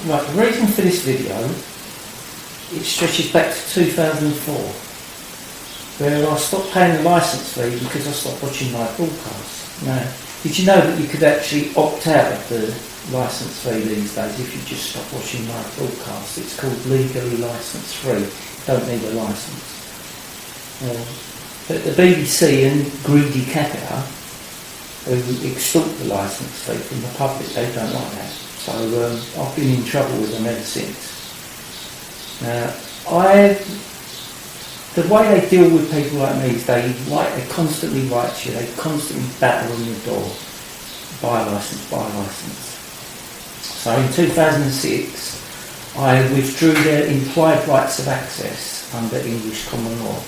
Right, the reason for this video, it stretches back to 2004, where I stopped paying the licence fee because I stopped watching live broadcasts. Now, did you know that you could actually opt out of the licence fee these days if you just stop watching live broadcasts? It's called legally licence free. You don't need a licence. But the BBC and greedy capita, who extort the licence fee from the public, they don't like that. So I've been in trouble with them ever since. Now, the way they deal with people like me is they constantly write to you, they constantly batter on your door, buy a licence, buy a licence. So in 2006, I withdrew their implied rights of access under English common law.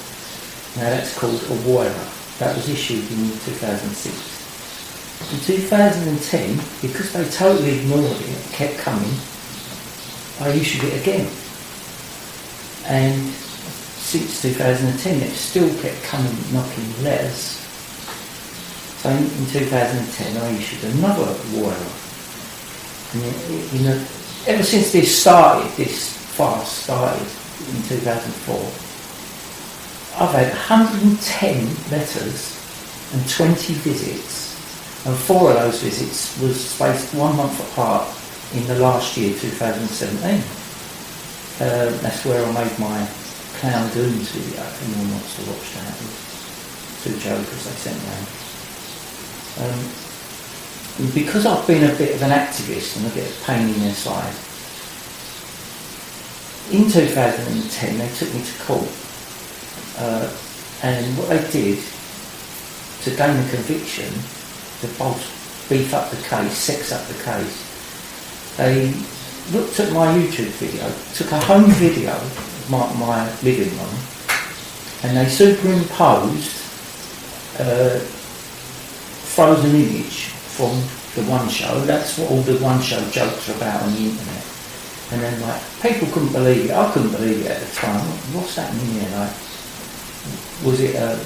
Now that's called a WOIRA. That was issued in 2006. In 2010, because they totally ignored it and kept coming, I issued it again. And since 2010, it still kept coming, knocking letters. So in 2010, I issued another WOIRA. And ever since this fast started in 2004, I've had 110 letters and 20 visits. And 4 of those visits was spaced 1 month apart in the last year, 2017. That's where I made my Clown Goons video. If anyone wants to watch that, with 2 jokers they sent round. And because I've been a bit of an activist and a bit of pain in their side, in 2010 they took me to court. And what they did to gain a conviction, to beef up the case, sex up the case, they looked at my YouTube video, took a home video of my living room, and they superimposed a frozen image from the One Show. That's what all the One Show jokes are about on the internet. And then people couldn't believe it. I couldn't believe it at the time. What's happening here? Was it a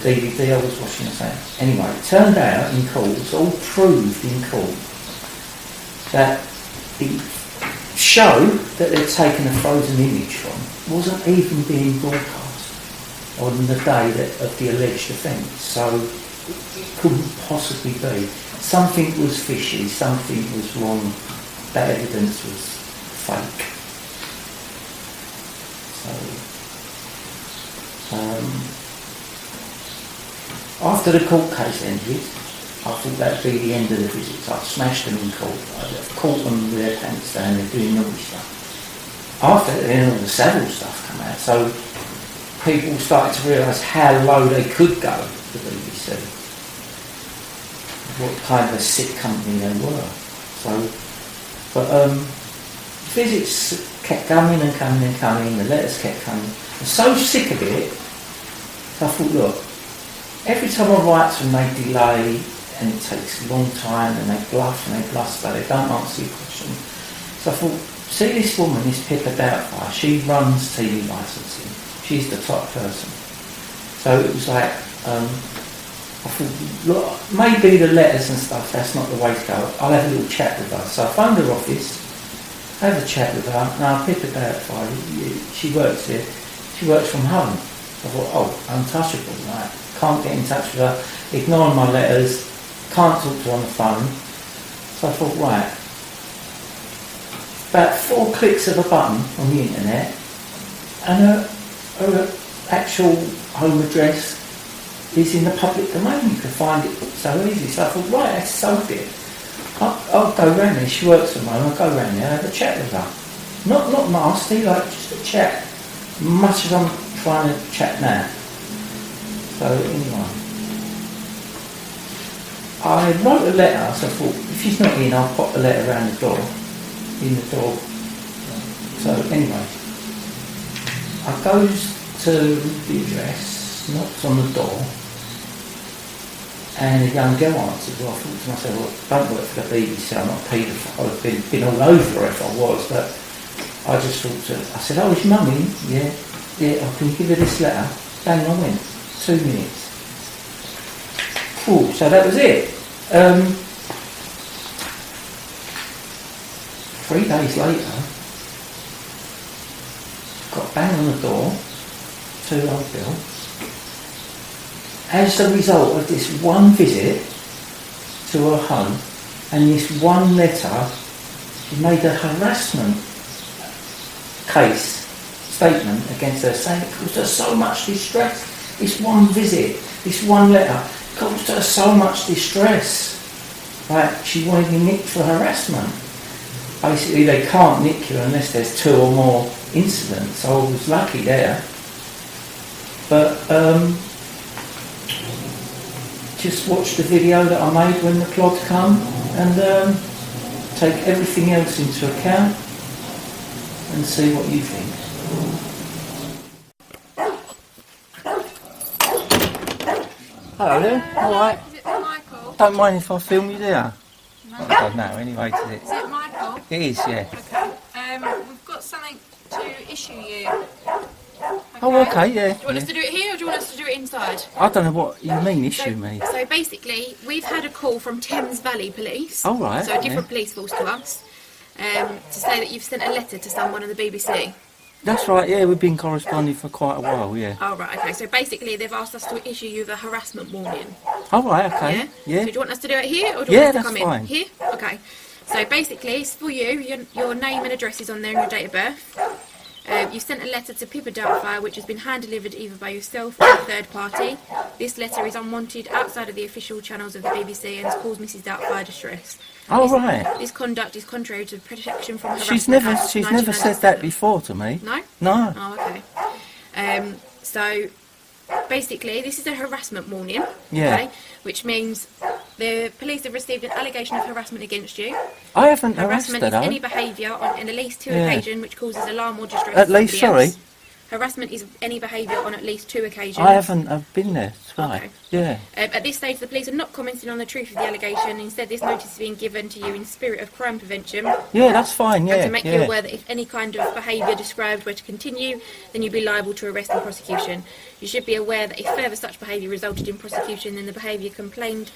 DVD I was watching or something? Anyway, it turned out in court, it's all proved in court, that the show that they'd taken a frozen image from wasn't even being broadcast on the day of the alleged offence. So it couldn't possibly be. Something was fishy, something was wrong, that evidence was fake. After the court case ended, I thought that'd be the end of the visits. I'd smashed them in court. I'd have caught them with their pants down, they're doing naughty stuff. After that, then all the Savile stuff came out, so people started to realise how low they could go, the BBC. What kind of a sick company they were. But visits kept coming and coming and coming, the letters kept coming. I'm so sick of it, so I thought, look, every time I write to them they delay and it takes a long time and they bluff and they bluster, they don't answer your question. So I thought, see this woman, this Pippa Doubtfire, she runs TV licensing. She's the top person. So it was like, I thought, look, maybe the letters and stuff, that's not the way to go. I'll have a little chat with her. So I phoned her office, had a chat with her. Now, Pippa Doubtfire, she works here. She works from home. I thought, untouchable, right? Can't get in touch with her, ignoring my letters, can't talk to her on the phone. So I thought, right, about 4 clicks of a button on the internet, and her actual home address is in the public domain. You can find it so easy. So I thought, right, that's solved it. I'll go round there. She works from home. I'll go round there and have a chat with her. Not nasty, just a chat. Much as I'm trying to chat now. So anyway, I wrote a letter, so I thought, if she's not in, I'll pop the letter around the door, in the door. So anyway, I goes to the address, knocks on the door, and a young girl answered. Well, I thought to myself, well, don't work for the BBC, I'm not a paedophile. I'd have been all over her if I was, but I just thought I said, is your mum in? Yeah, I can give her this letter. Bang, I went. 2 minutes. Cool, so that was it. 3 days later, got a bang on the door, 2 old bill. As a result of this one visit to her home and this one letter, she made a harassment case statement against her, saying it caused her so much distress. This one visit, this one letter caused her so much distress. Like, she wanted to be nicked for harassment. Basically, they can't nick you unless there's 2 or more incidents, so I was lucky there. But just watch the video that I made when the clods come and take everything else into account and see what you think. Hello there, alright. Is it Michael? Don't mind if I film you there. No. I don't know, anyway, is it? Is it Michael? It is, yeah. Okay. We've got something to issue you. Oh, okay, yeah. Do you want us to do it here or do you want us to do it inside? I don't know what you mean, issue me. So basically, we've had a call from Thames Valley Police. Oh, right. So a different police force to us. To say that you've sent a letter to someone on the BBC. That's right, yeah, we've been corresponding for quite a while, yeah. Oh, right, okay. So basically, they've asked us to issue you the harassment warning. Oh, right, okay. Yeah? So do you want us to do it here or do you want us to come fine. in? Here? Okay. So basically, it's for you. Your name and address is on there and your date of birth. You sent a letter to Pippa Doubtfire, which has been hand-delivered either by yourself or a third party. This letter is unwanted outside of the official channels of the BBC and has caused Mrs Doubtfire distress. Oh, right. This conduct is contrary to Protection from Harassment She's never Act said that 1997. before to me. No? No. Oh, okay. So, basically, this is a harassment warning, Yeah. okay, which means the police have received an allegation of harassment against you. I haven't harassed Harassment her, is though. any behaviour on at least 2 Yeah. occasions which causes alarm or distress At to least, somebody else. sorry? Harassment is any behaviour on at least 2 occasions. I haven't been there, twice. Okay. Yeah. At this stage, the police are not commenting on the truth of the allegation. Instead, this notice is being given to you in spirit of crime prevention. Yeah, that's fine, yeah. And to make yeah. you aware that if any kind of behaviour described were to continue, then you'd be liable to arrest and prosecution. You should be aware that if further such behaviour resulted in prosecution, then the behaviour complained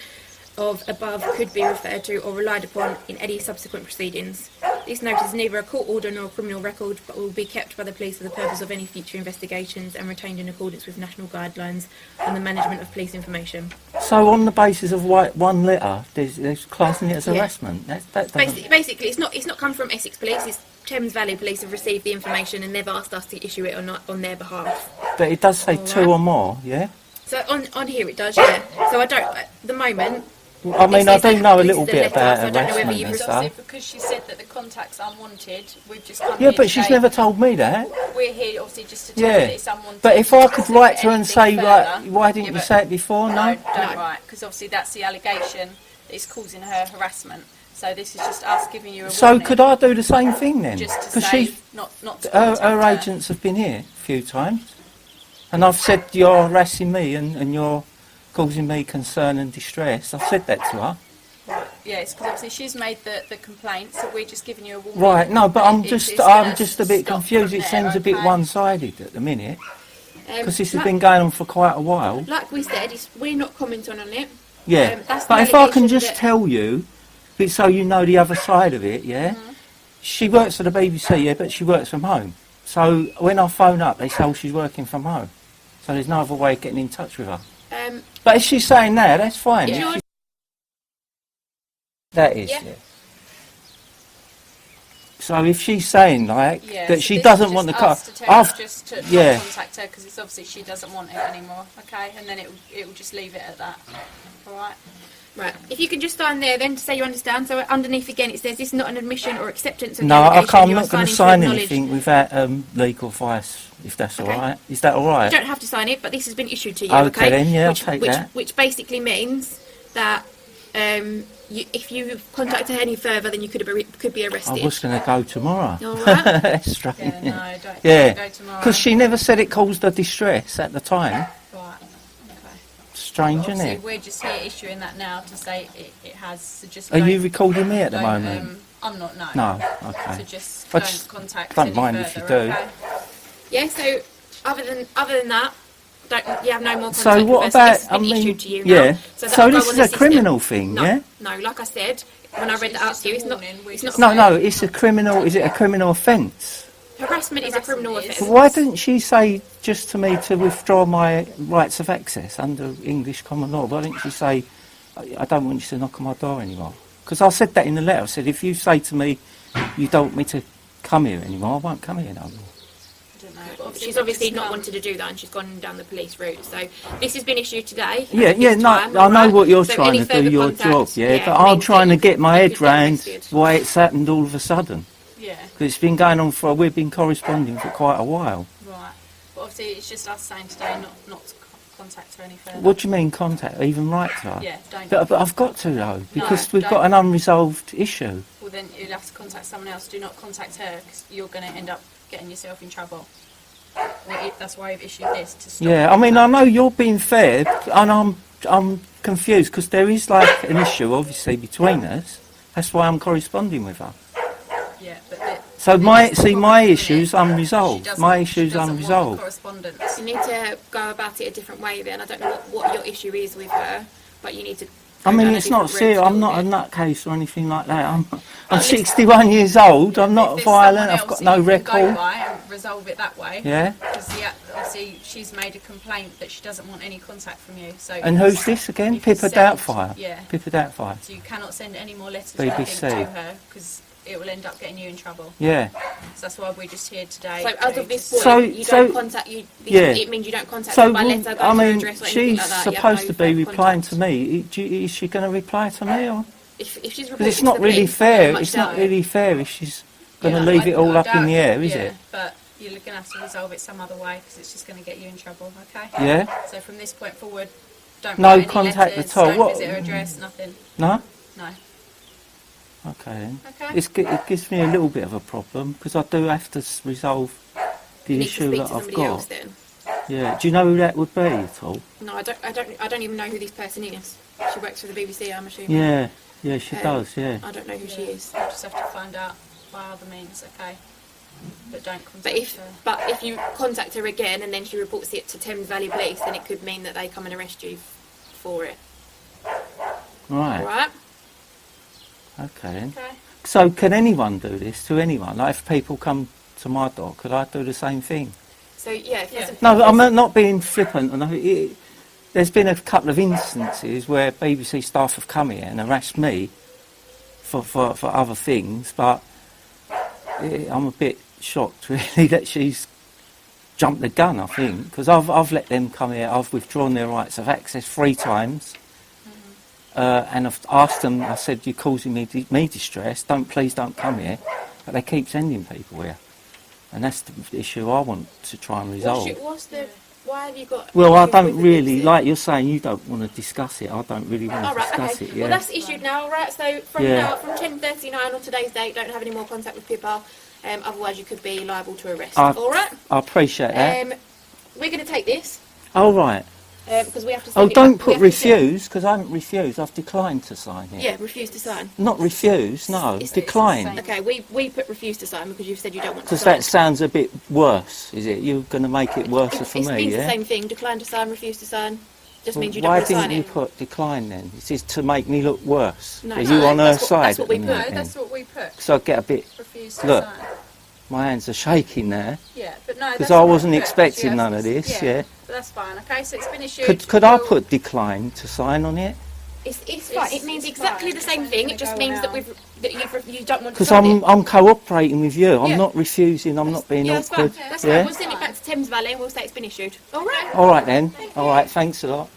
of above could be referred to or relied upon in any subsequent proceedings. This notice is neither a court order nor a criminal record, but will be kept by the police for the purpose of any future investigations and retained in accordance with national guidelines on the management of police information. So on the basis of one letter, there's classing it as Yeah. harassment? That doesn't... Basically, it's not come from Essex Police. It's Thames Valley Police have received the information and they've asked us to issue it on their behalf. But it does say All 2 right. or more, yeah? So on here it does, yeah. So I don't at the moment. I mean, I do know a this little is a bit letter, about so I don't know whether harassment you've and received stuff. Obviously, because she said that the contact's unwanted, we've just come Yeah, here but she's today. never told me that. We're here, obviously, just to tell Yeah. you that it's unwanted. But if I could Doesn't write get to her and anything say, further. like, why didn't Yeah, you but say it before? No? don't No. write, because obviously that's the allegation that is causing her harassment. So this is just us giving you a So warning. could I do the same thing then? Just to Because say, she's... not to Her contact agents have been here a few times, and I've said you're harassing me and you're causing me concern and distress. I've said that to her. Yeah, it's because obviously she's made the complaint, so we're just giving you a warning. Right, no, but I'm It's just gonna a bit stop confused. from It there, seems a bit okay? one-sided at the minute, because this has like, been going on for quite a while. like we said, we're not commenting on it. Yeah, That's but the if I can allegation just that- tell you, so you know the other side of it, yeah? She works for the BBC, yeah, but she works from home. So when I phone up, they say, oh, she's working from home. So there's no other way of getting in touch with her. But if she's saying that, that's fine. Yeah. If Yours- she- That is, Yeah. yeah. So if she's saying, like, Yeah, that so she this doesn't is want the just car... us to tell you just to yeah. not contact her, because it's obviously she doesn't want it anymore, okay? And then it will just leave it at that, alright? Right. If you can just sign there then to say you understand. So underneath again it says this is not an admission or acceptance of No, the I allegation. can't, I'm You are not going to signing sign acknowledge. anything without legal advice, if that's Okay. all right. Is that all right? You don't have to sign it, but this has been issued to you. Okay, then, yeah, I'll take which, that. Which basically means that if you contact her any further, then you could be arrested. I was going to go tomorrow. All right. That's strange. Yeah, no, don't Yeah, go tomorrow. because she never said it caused her distress at the time. Right, okay. Strange, isn't Obviously, it? we're just here issuing that now to say it has, so just Are don't, you recording me at the don't, moment? I'm not, no. No, So okay. just I don't just contact don't any mind further, if you do. okay? Yeah. So other than that, You have no more contact So what with her. about? This has been issued to you yeah. now. So that'll go this on is the a system. criminal thing, No, yeah? no. Like I said, when I read that out to you, it's not. It's not. No, it's a criminal. Is it a criminal offence? Harassment is a criminal offence. So why didn't she say just to me to withdraw my rights of access under English common law? Why didn't she say, I don't want you to knock on my door anymore? Because I said that in the letter. I said, if you say to me you don't want me to come here anymore, I won't come here no more. She's obviously not wanted to do that, and she's gone down the police route. So this has been issued today. Yeah, I know what you're trying to do, your job, but I'm trying to get my head round why it's happened all of a sudden. Yeah. Because it's been going on we've been corresponding for quite a while. Right. But obviously it's just us saying today not to contact her any further. What do you mean contact? Even write to her? Yeah, don't. But I've got to though, because we've don't. got an unresolved issue. Well then you'll have to contact someone else. Do not contact her because you're going to end up getting yourself in trouble. That's why I've issued this to stop. Yeah, I mean, I know you're being fair, and I'm confused because there is like an issue, obviously, between us. That's why I'm corresponding with her. Yeah, but so my issue's unresolved. My issue's doesn't unresolved. want correspondence. You need to go about it a different way. Then I don't know what your issue is with her, but you need to. I mean, it's not serious. I'm not a nutcase or anything like that. I'm 61 years old. I'm not violent. I've got no record. Go by and resolve it that way. Yeah. Because obviously she's made a complaint that she doesn't want any contact from you. So. And who's this again? Pippa Doubtfire. Yeah. Pippa Doubtfire. So you cannot send any more letters BBC. or anything to her because it will end up getting you in trouble. Yeah. So that's why we're just here today. So as of this point, you don't contact you. Yeah. It means you don't contact her by letter, go to her address, or anything she's like that. supposed to be replying to me. Is she going to reply to me or? If she's because it's not really fair. It's not really fair if she's going to leave it all up in the air, is it? But you're going to have to resolve it some other way because it's just going to get you in trouble. Okay. Yeah. So from this point forward, don't no write any contact letters, at all. Don't What? visit her address. Nothing. No. No. Okay then. Okay. It gives me a little bit of a problem because I do have to resolve the issue that I've got. Else, then. Yeah. Do you know who that would be at all? No, I don't even know who this person is. She works for the BBC, I'm assuming. Yeah. Yeah, she does. Yeah. I don't know who she is. You'll just have to find out by other means. Okay. But don't contact her. But if you contact her again and then she reports it to Thames Valley Police, then it could mean that they come and arrest you for it. Right. All right. Okay then. Okay. So can anyone do this to anyone? Like if people come to my door, could I do the same thing? So yeah. No, I'm not being flippant. There's been a couple of instances where BBC staff have come here and harassed me for other things, but I'm a bit shocked really that she's jumped the gun, I think, because I've let them come here. I've withdrawn their rights of access 3 times. And I've asked them, I said, you're causing me distress, please don't come here. But they keep sending people here. And that's the issue I want to try and resolve. Why have you got... Well, I don't really, like you're saying, you don't want to discuss it. I don't really want to discuss it, yeah. Well, that's issued now, right? So from now, from 10:39 on today's date, don't have any more contact with Pippa. Otherwise, you could be liable to arrest. All right? I appreciate that. We're going to take this. Oh, right. Because we have to send it don't back. put refuse, because I haven't refused. I've declined to sign it. Yeah, refuse to sign. Not refuse, no. Decline. Okay, we put refuse to sign because you've said you don't want to sign. Because that sounds a bit worse, is it? You're going to make it worse for me, yeah? It means the same thing. Decline to sign, refuse to sign. Just means you don't want to sign it. Why didn't you put decline then? It is to make me look worse. No, Are you on her side? That's what we put. No, that's what we put. So I get a bit... Refuse to Look, sign. my hands are shaking there. Yeah, but no, because I wasn't expecting none of this, yeah. But that's fine, okay? So it's been issued. Could I put decline to sign on it? It's fine. It means exactly the same thing. It just means that you don't want to because sign it. I'm cooperating with you. I'm not refusing. I'm not being awkward. That's fine. We'll send it back to Thames Valley and we'll say it's been issued. All right. All right then. All right. Thanks a lot.